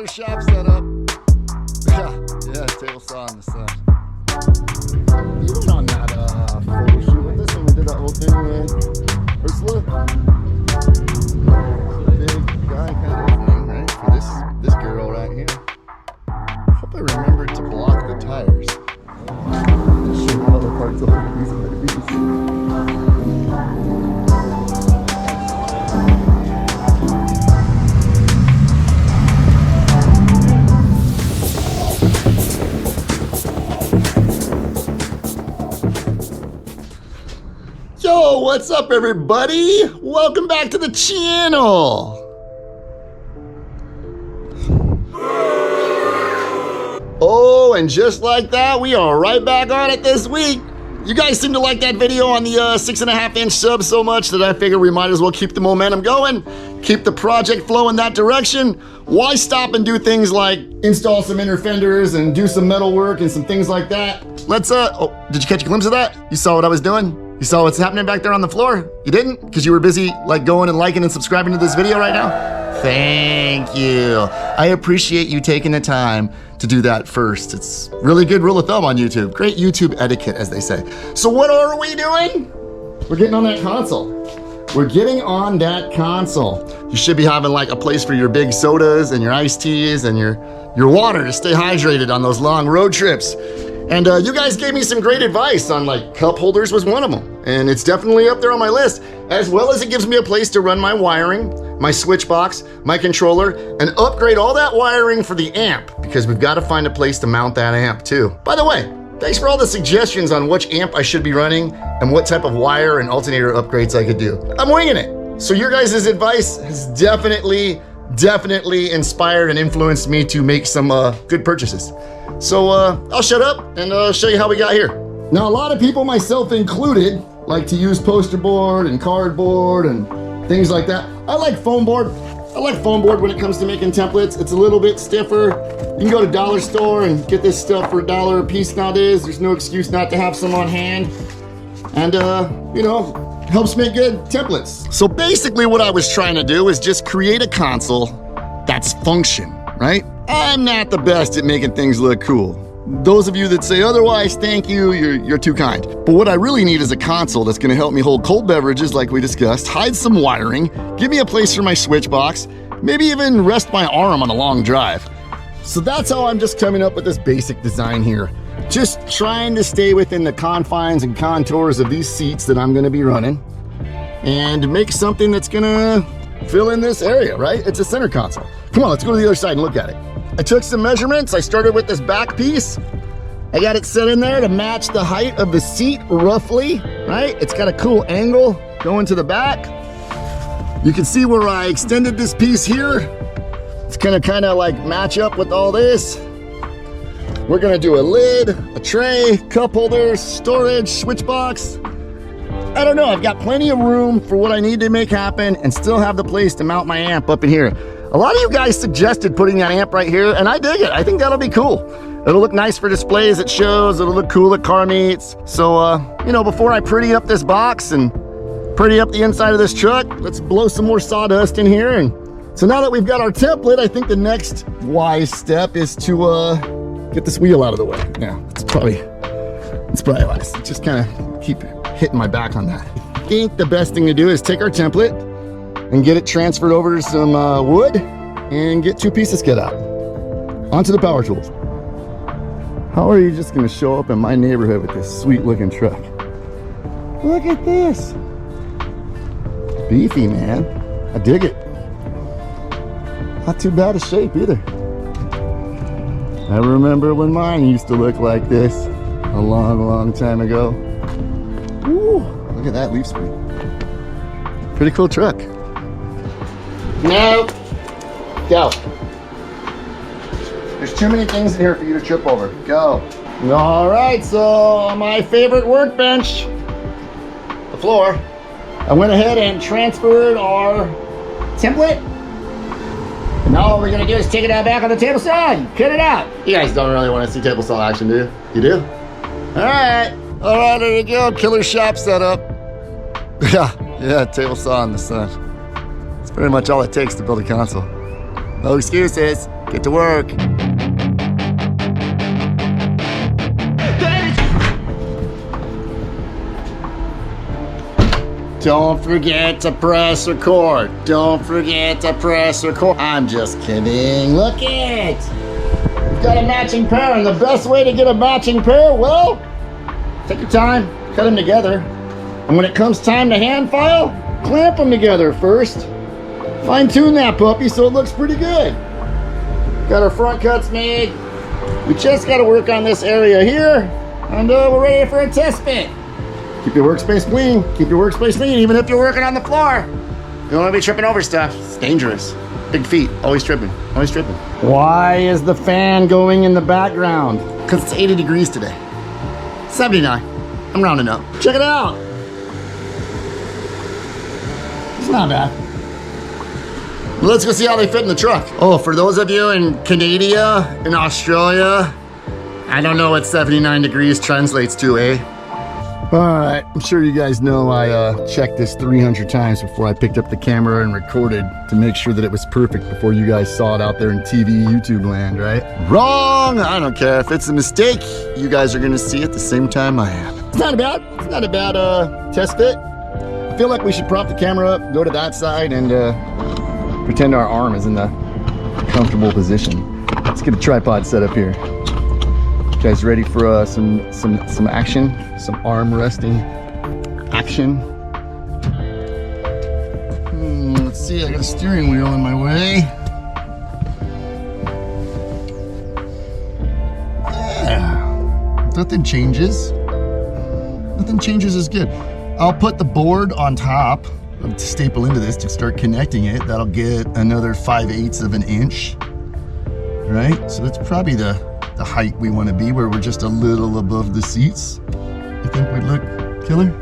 shop setup. Yeah, table saw on the side. Even on that photo shoot with this one, we did that whole thing with Ursula. Big guy kind of thing, right? For this girl right here. Hope I remembered to block the tires. Show how the parts over these Yo, what's up everybody? Welcome back to the channel. Oh, and just like that, we are right back on it this week. You guys seem to like that video on the 6.5-inch sub so much that I figure we might as well keep the momentum going, keep the project flowing that direction. Why stop and do things like install some inner fenders and do some metal work and some things like that? Let's, oh, did you catch a glimpse of that? You saw what I was doing? You saw what's happening back there on the floor? You didn't? Because you were busy like going and liking and subscribing to this video right now? Thank you. I appreciate you taking the time to do that first. It's really good rule of thumb on YouTube. Great YouTube etiquette, as they say. So what are we doing? We're getting on that console. We're getting on that console. You should be having like a place for your big sodas and your iced teas and your water to stay hydrated on those long road trips. And you guys gave me some great advice on like cup holders was one of them. And it's definitely up there on my list, as well as it gives me a place to run my wiring, my switch box, my controller, and upgrade all that wiring for the amp, because we've got to find a place to mount that amp too. By the way, thanks for all the suggestions on which amp I should be running and what type of wire and alternator upgrades I could do. I'm winging it. So your guys' advice has definitely inspired and influenced me to make some good purchases. So I'll shut up and show you how we got here. Now, a lot of people, myself included, like to use poster board and cardboard and things like that. I like foam board. I like foam board when it comes to making templates. It's a little bit stiffer. You can go to dollar store and get this stuff for $1 a piece nowadays. There's no excuse not to have some on hand. And you know, helps make good templates. So basically what I was trying to do is just create a console that's function, right? I'm not the best at making things look cool. Those of you that say otherwise, thank you, you're too kind. But what I really need is a console that's gonna help me hold cold beverages like we discussed, hide some wiring, give me a place for my switch box, maybe even rest my arm on a long drive. So that's how I'm just coming up with this basic design here. Just trying to stay within the confines and contours of these seats that I'm gonna be running and make something that's gonna fill in this area, right? It's a center console. Come on, let's go to the other side and look at it. I took some measurements. I started with this back piece. I got it set in there to match the height of the seat roughly, right? It's got a cool angle going to the back. You can see where I extended this piece here. It's gonna kind of like match up with all this. We're gonna do a lid, a tray, cup holders, storage, switch box. I don't know, I've got plenty of room for what I need to make happen and still have the place to mount my amp up in here. A lot of you guys suggested putting that amp right here, and I dig it. I think that'll be cool. It'll look nice for displays at shows. It'll look cool at car meets. So, you know, before I pretty up this box and pretty up the inside of this truck, let's blow some more sawdust in here. And so now that we've got our template, I think the next wise step is to get this wheel out of the way. Yeah, it's probably wise. Just kind of keep hitting my back on that. I think the best thing to do is take our template and get it transferred over to some wood and get 2 pieces cut out onto the power tools. How are you just gonna show up in my neighborhood with this sweet looking truck? Look at this. Beefy, man. I dig it. Not too bad a shape either. I remember when mine used to look like this a long time ago. Ooh, look at that leaf spring. Pretty cool truck. No, go. There's too many things in here for you to trip over. Go. All right, so my favorite workbench, the floor. I went ahead and transferred our template. And now all we're gonna do is take it out back on the table saw and cut it out. You guys don't really want to see table saw action, do you? You do? All right, there you go. Killer shop setup. Yeah, table saw on the side. That's pretty much all it takes to build a console. No excuses. Get to work. Don't forget to press record. Don't forget to press record. I'm just kidding. Look it. We've got a matching pair, and the best way to get a matching pair, well, take your time, cut them together. And when it comes time to hand file, clamp them together first. Fine tune that puppy so it looks pretty good. Got our front cuts made. We just got to work on this area here, and we're ready for a test fit. Keep your workspace clean. Keep your workspace clean, even if you're working on the floor. You don't want to be tripping over stuff. It's dangerous. Big feet, always tripping, always tripping. Why is the fan going in the background? Because it's 80 degrees today. 79. I'm rounding up. Check it out. It's not bad. Let's go see how they fit in the truck. Oh, for those of you in Canada, in Australia, I don't know what 79 degrees translates to, eh? All right, I'm sure you guys know I checked this 300 times before I picked up the camera and recorded to make sure that it was perfect before you guys saw it out there in TV, YouTube land, right? Wrong! I don't care. If it's a mistake, you guys are gonna see it the same time I am. It's not a bad test fit. I feel like we should prop the camera up, go to that side, and pretend our arm is in the comfortable position. Let's get a tripod set up here. You guys ready for some action? Some arm resting action? Let's see, I got a steering wheel in my way. Yeah, nothing changes. Nothing changes is good. I'll put the board on top to staple into this to start connecting it. That'll get another 5/8 of an inch, right? So that's probably the height we want to be, where we're just a little above the seats. You think we'd look killer?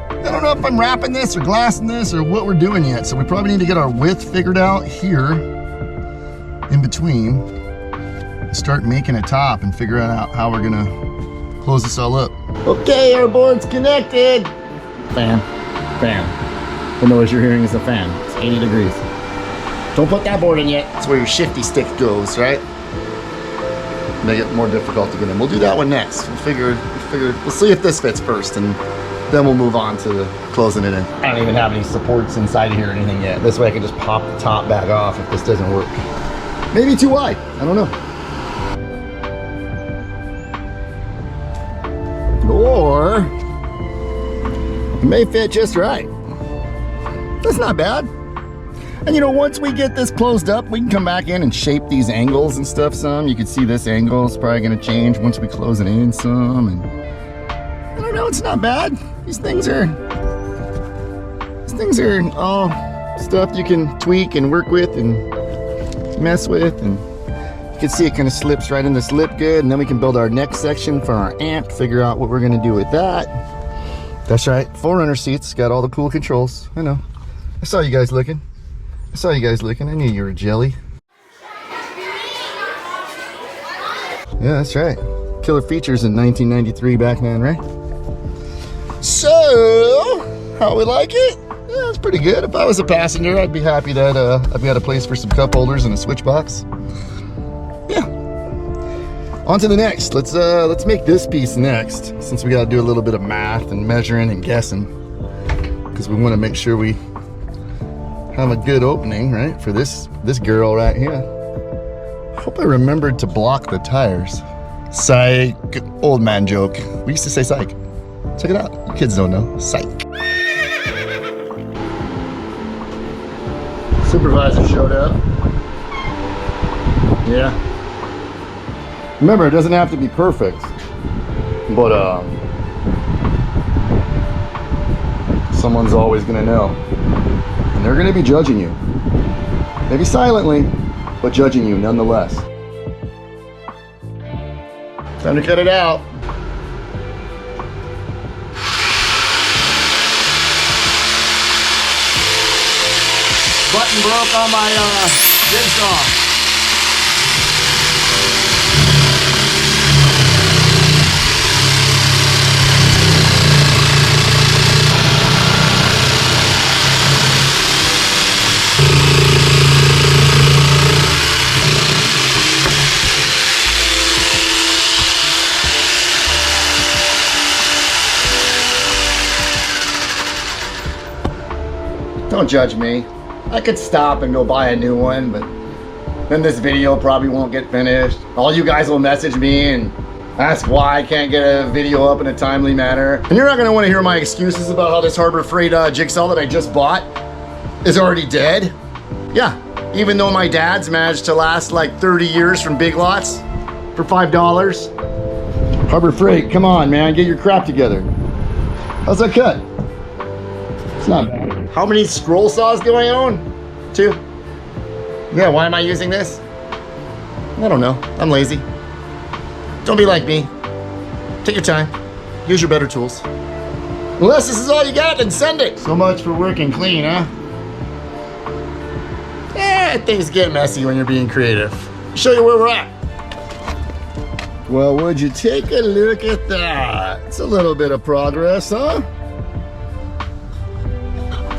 I don't know if I'm wrapping this or glassing this or what we're doing yet, so we probably need to get our width figured out here in between and start making a top and figure out how we're gonna close this all up. Okay, our board's connected. Fan. The noise you're hearing is the fan. It's 80 degrees. Don't put that board in yet. That's where your shifty stick goes, right? Make it more difficult to get in. We'll do that one next. We'll see if this fits first, and then we'll move on to closing it in. I don't even have any supports inside of here or anything yet. This way I can just pop the top back off if this doesn't work. Maybe too wide, I don't know. Or it may fit just right. That's not bad. And you know, once we get this closed up, we can come back in and shape these angles and stuff some. You can see this angle is probably gonna change once we close it in some. And I don't know, it's not bad. These things are all stuff you can tweak and work with and mess with. And you can see it kind of slips right in the slip good. And then we can build our next section for our amp, figure out what we're gonna do with that. That's right, 4runner seats, got all the cool controls. I know, I saw you guys looking. I knew you were jelly. Yeah, that's right. Killer features in 1993 back then, right? So, how we like it? Yeah, it's pretty good. If I was a passenger, I'd be happy that I've got a place for some cup holders and a switch box. Yeah. On to the next. Let's make this piece next, since we got to do a little bit of math and measuring and guessing, because we want to make sure we have a good opening, right, for this girl right here. Hope I remembered to block the tires. Psych. Old man joke. We used to say psych. Check it out. You kids don't know. Psych. Supervisor showed up. Yeah. Remember, it doesn't have to be perfect, but someone's always gonna know. They're going to be judging you. Maybe silently, but judging you nonetheless. Time to cut it out. Button broke on my jigsaw. Don't judge me. I could stop and go buy a new one, but then this video probably won't get finished. All you guys will message me and ask why I can't get a video up in a timely manner. And you're not gonna wanna hear my excuses about how this Harbor Freight jigsaw that I just bought is already dead. Yeah, even though my dad's managed to last like 30 years from Big Lots for $5. Harbor Freight, come on, man, get your crap together. How's that cut? It's not bad. How many scroll saws do I own? 2. Yeah, why am I using this? I don't know, I'm lazy. Don't be like me. Take your time. Use your better tools. Unless this is all you got, then send it. So much for working clean, huh? Things get messy when you're being creative. Show you where we're at. Well, would you take a look at that? It's a little bit of progress, huh?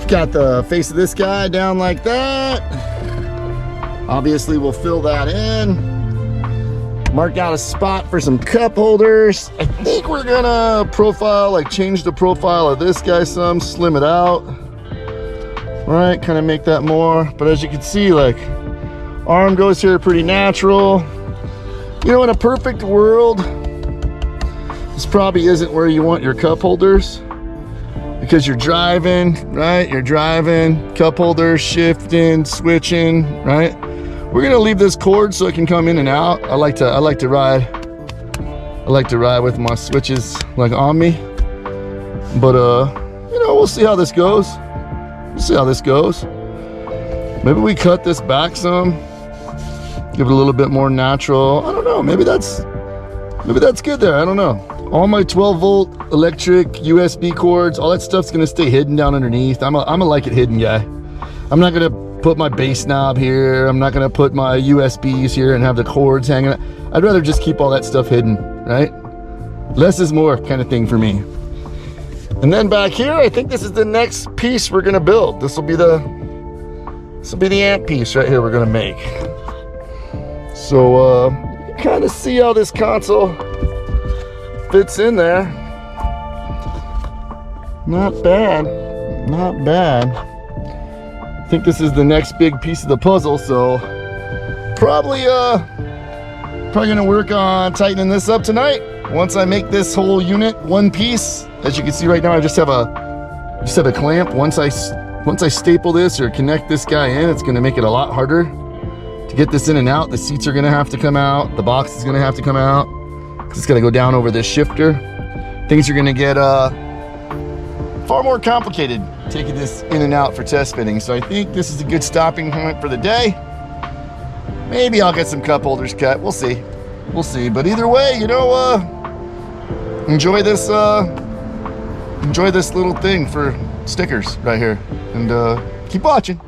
Got the face of this guy down like that. Obviously, we'll fill that in. Mark out a spot for some cup holders. I think we're gonna profile, like change the profile of this guy some, slim it out. Right, kind of make that more. But as you can see, like, arm goes here pretty natural. You know, in a perfect world, this probably isn't where you want your cup holders because you're driving, right? You're driving, cup holders, shifting, switching, right? We're gonna leave this cord so it can come in and out. I like to ride with my switches like on me. But you know, we'll see how this goes. We'll see how this goes. Maybe we cut this back some, give it a little bit more natural. I don't know, maybe that's good there, I don't know. All my 12-volt electric USB cords, all that stuff's gonna stay hidden down underneath. I'm a like it hidden guy. I'm not gonna put my bass knob here. I'm not gonna put my USBs here and have the cords hanging out. I'd rather just keep all that stuff hidden, right? Less is more kind of thing for me. And then back here, I think this is the next piece we're gonna build. This will be the amp piece right here we're gonna make. So you can kind of see how this console fits in there. Not bad, not bad. I think this is the next big piece of the puzzle, so probably gonna work on tightening this up tonight. Once I make this whole unit one piece, as you can see right now, I just have a clamp. Once I staple this or connect this guy in, it's gonna make it a lot harder to get this in and out. The seats are gonna have to come out. The box is gonna have to come out. It's gonna go down over this shifter. Things are gonna get far more complicated taking this in and out for test fitting. So I think this is a good stopping point for the day. Maybe I'll get some cup holders cut. We'll see. We'll see. But either way, you know, enjoy this little thing for stickers right here, and keep watching.